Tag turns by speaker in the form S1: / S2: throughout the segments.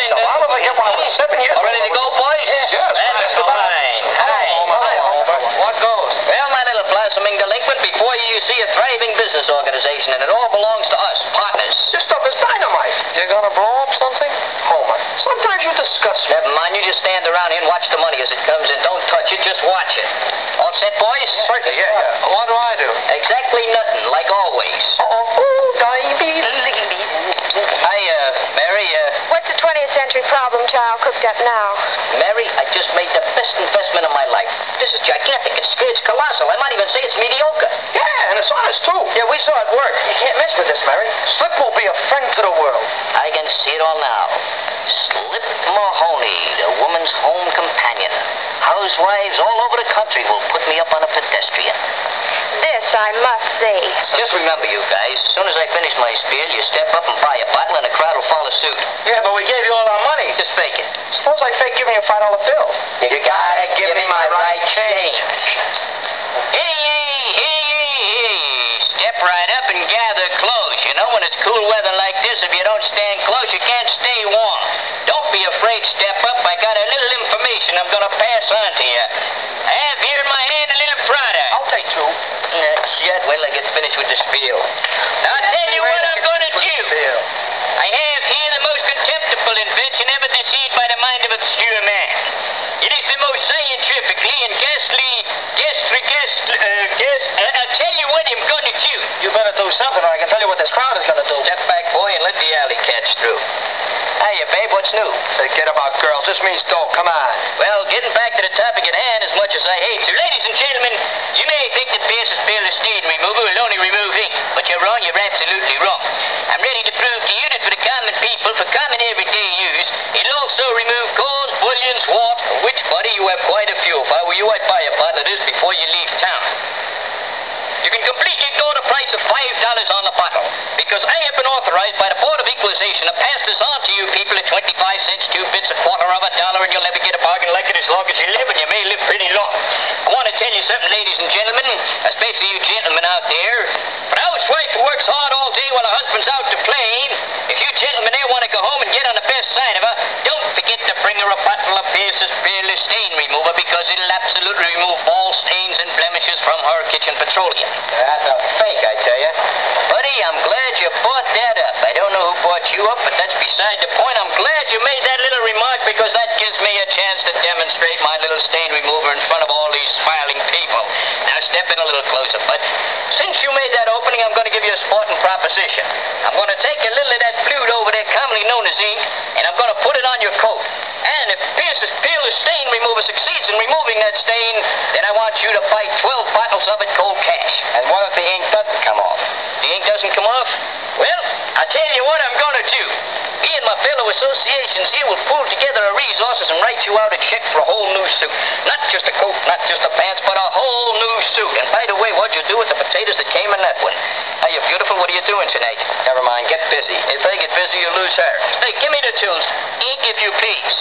S1: So Oliver here when I was 7 years old.
S2: All ready to go, boys?
S1: Yes.
S2: That's fine.
S1: Hi, Homer. What goes?
S2: Well, my little blossoming delinquent, before you see a thriving business organization, and it all belongs to us, partners.
S1: This stuff is dynamite. You're gonna blow up something? Homer, sometimes you discuss me.
S2: Never mind, you just stand around here and watch the money as it comes in. Don't touch it, just watch it. All set, boys?
S1: Certainly, yeah. What do I do?
S2: Exactly nothing, like always. Hi, Mary,
S3: What's the 20th century problem child cooked up now?
S2: Mary, I just made the best investment of my life. This is gigantic. It's colossal. I might even say it's mediocre.
S1: Yeah, and it's honest, too. Yeah, we saw it work. You can't mess with this, Mary. Slip will be a friend to the world.
S2: I can see it all now. Slip Mahoney, the woman's home companion. Housewives all over the country will put me up on a pedestrian.
S3: This, I must say.
S2: Just remember, you guys, as soon as I finish my spiel, you step up and buy a bottle and the crowd will follow suit.
S1: Yeah, but we gave you all our money.
S2: Just fake it.
S1: Suppose I fake giving you a $5 bill.
S2: You gotta give me my right change. Hey. Step right up and gather close. You know, when it's cool weather like this, if you don't stand close, you can't stay warm. Don't be afraid, step up. I got a little information I'm gonna pass on to you. I have here in my hand a little product.
S1: I'll take two.
S2: Shit, wait till I get finished with the spiel. Now, I'll tell you what I'm gonna do. I have here the most contemptible invention ever conceived by the mind of obscure man. It is the most scientifically and I'll tell you what I'm gonna do.
S1: You better do something, or I can tell you what this crowd is gonna do.
S2: Step back, boy, and let the alley catch through. Hiya, babe, what's new?
S1: Forget about girls. This means dough. Come on.
S2: Well, getting back to the topic at hand, as much as I hate to. Ladies and gentlemen, you may think that Pierce's Peerless Stain Remover will only remove ink, but you're wrong. You're absolutely wrong. I'm ready to prove to you that for the common people, for common everyday use, it'll also remove colds, bullions, warts, which, buddy, you have quite a few. If I were you, I'd buy a bottle of this before you leave town. You can completely ignore the price of $5 on the bottle, because I have been authorized by the Board of Equalization to pass this on to you people at 25 cents, 2 bits, a quarter of a dollar, and you'll never get a bargain like it as long as you live, and you may live pretty long. I want to tell you something, ladies and gentlemen, especially you gentlemen out there. For a housewife who works hard all day while her husband's out to play, if you gentlemen there want to go home and get on the best side of her, don't forget to bring her a bottle of Pierce's Peerless Stain Remover, because it'll absolutely remove all stains and blemishes from her kitchen petroleum.
S1: That's a fake, I tell you.
S2: Buddy, I'm glad you brought that up. I don't know who brought you up, but that's beside the point. I'm glad you made that little remark, because that gives me a chance to demonstrate my little stain remover in front of all these smiling people. Now step in a little closer, bud. Since you made that opening, I'm going to give you a sporting proposition. I'm going to take a little of that fluid over there, commonly known as ink, and I'm going to put it on your coat. And if Pierce's Peerless Stain Remover succeeds in removing that stain, then I want you to buy 12 bottles of it cold cash.
S1: And what if the ink doesn't come off?
S2: The ink doesn't come off? Well, I'll tell you what I'm going to do. Me and my fellow associations here will pool together our resources and write you out a check for a whole new suit. Not just a coat, not just a pants, but a whole new suit. And by the way, what'd you do with the potatoes that came in that one? Hey, you're beautiful. What are you doing tonight?
S1: Never mind. Get busy.
S2: If I get busy, you lose her. Hey, give me the tools. Ink, if you please.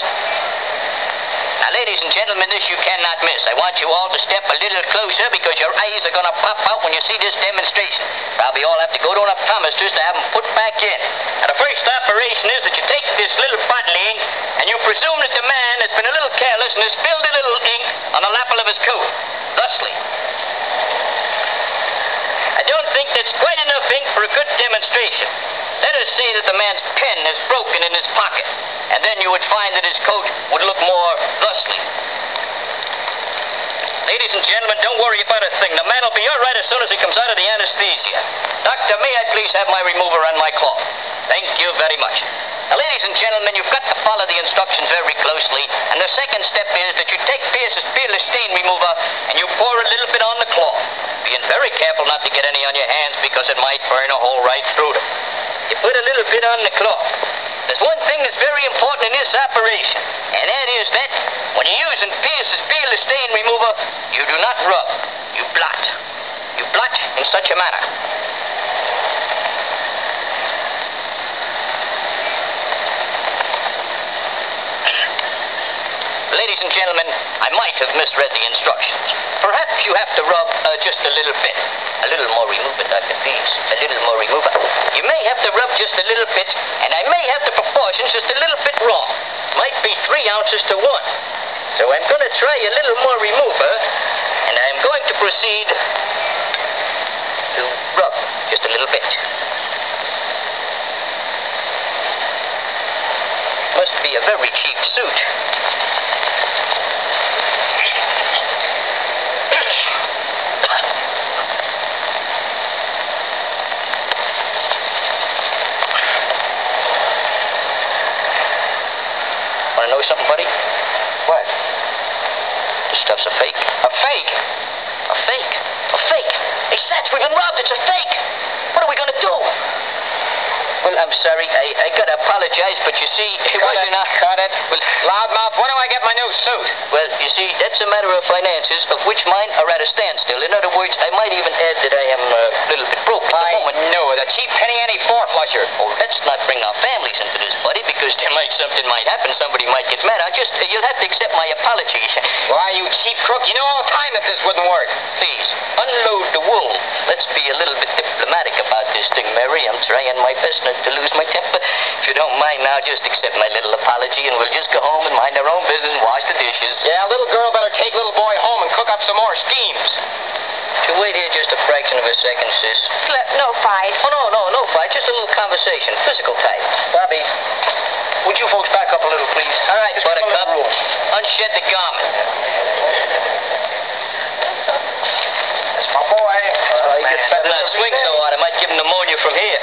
S2: Now, ladies and gentlemen, this you cannot miss. I want you all to step a little closer, because your eyes are going to pop out when you see this demonstration. Probably all have to go to an optometrist to have them put back in. Now, the first operation is that you take this little bottle of ink, and you presume that the man has been a little careless and has spilled a little ink on the lapel of his coat, thusly. I don't think that's quite enough ink for a good demonstration. Let us say that the man's pen is broken in his pocket, and then you would find that his coat would look more thusly. Ladies and gentlemen, don't worry about a thing. The man will be all right as soon as he comes out of the anesthesia. Doctor, may I please have my remover and my cloth? Thank you very much. Now, ladies and gentlemen, you've got to follow the instructions very closely, and the second step is that you take Pierce's Peerless Stain Remover and you pour a little bit on the cloth, being very careful not to get any on your hands, because it might burn a hole right through them. You put a little bit on the cloth. There's one thing that's very important in this operation, and that is that when you're using Pierce's Peerless Stain Remover, you do not rub. You blot. You blot in such a manner. Ladies and gentlemen, I might have misread the instructions. Perhaps you have to rub just a little bit. A little more remover, Dr. Pease. A little more remover. You may have to rub just a little bit, and I may have the proportions just a little bit wrong. Might be 3 ounces to 1. So I'm going to try a little more remover, and I'm going to proceed to rub just a little bit. Must be a very cheap suit. Want to know something, buddy?
S1: What?
S2: This stuff's a fake.
S1: A fake?
S2: A fake? A fake? Hey, Sats, we've been robbed. It's a fake. What are we going to do? Well, I'm sorry. I got to apologize, but you see, it wasn't...
S1: Cut it.
S2: Well,
S1: Loudmouth, when do I get my new suit?
S2: well, you see, that's a matter of finances, of which mine are at a standstill. In other words, I might even add that I am a little bit broke at the moment.
S1: No, the cheap penny ante four-flusher.
S2: Oh, let's not bring our families into this, buddy, because something might happen. Somebody might get mad. You'll have to accept my apologies.
S1: Why, you cheap crook, you know all the time that this wouldn't work.
S2: Please, unload the wool. Let's be a little bit diplomatic about this thing, Mary. I'm trying my best not to lose my temper. If you don't mind now, just accept my little apology, and we'll just go home and mind our own business and wash the dishes.
S1: Yeah, little girl better take little boy home and cook up some more schemes.
S2: You wait here just a fraction of a second, sis.
S3: No fight.
S2: Oh, no fight. Just a little conversation. Physical type.
S1: Bobby, would you folks back up a little, please?
S2: All right,
S1: Just
S2: Buttercup.
S1: follow the rules.
S2: Unshed the garment.
S1: That's my boy.
S2: He gets better. Swing so hard, I might give him pneumonia from here.